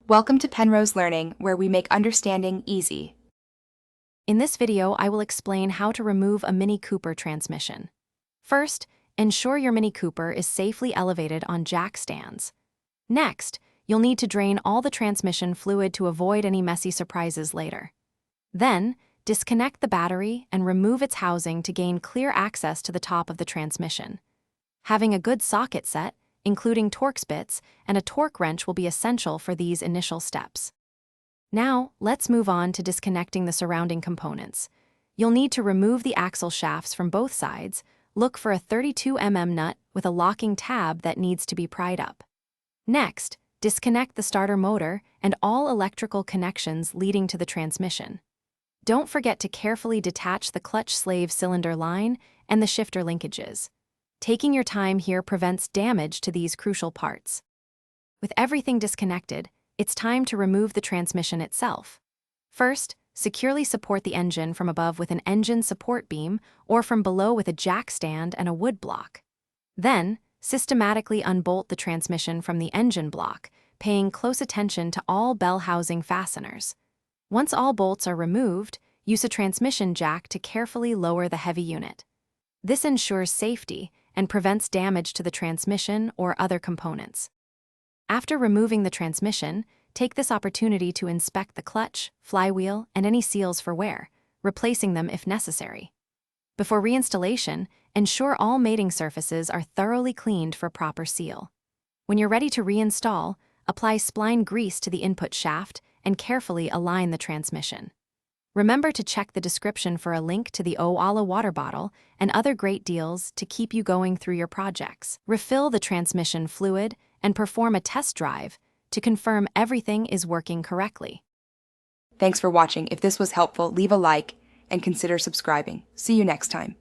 Welcome to Penrose Learning, where we make understanding easy. In this video, I will explain how to remove a Mini Cooper transmission. First, ensure your Mini Cooper is safely elevated on jack stands. Next, you'll need to drain all the transmission fluid to avoid any messy surprises later. Then, disconnect the battery and remove its housing to gain clear access to the top of the transmission. Having a good socket set, including Torx bits, and a torque wrench will be essential for these initial steps. Now, let's move on to disconnecting the surrounding components. You'll need to remove the axle shafts from both sides. Look for a 32mm nut with a locking tab that needs to be pried up. Next, disconnect the starter motor and all electrical connections leading to the transmission. Don't forget to carefully detach the clutch slave cylinder line and the shifter linkages. Taking your time here prevents damage to these crucial parts. With everything disconnected, it's time to remove the transmission itself. First, securely support the engine from above with an engine support beam or from below with a jack stand and a wood block. Then, systematically unbolt the transmission from the engine block, paying close attention to all bell housing fasteners. Once all bolts are removed, use a transmission jack to carefully lower the heavy unit. This ensures safety and prevents damage to the transmission or other components. After removing the transmission, take this opportunity to inspect the clutch, flywheel, and any seals for wear, replacing them if necessary. Before reinstallation, ensure all mating surfaces are thoroughly cleaned for proper seal. When you're ready to reinstall, apply spline grease to the input shaft and carefully align the transmission. Remember to check the description for a link to the Owala water bottle and other great deals to keep you going through your projects. Refill the transmission fluid and perform a test drive to confirm everything is working correctly. Thanks for watching. If this was helpful, leave a like and consider subscribing. See you next time.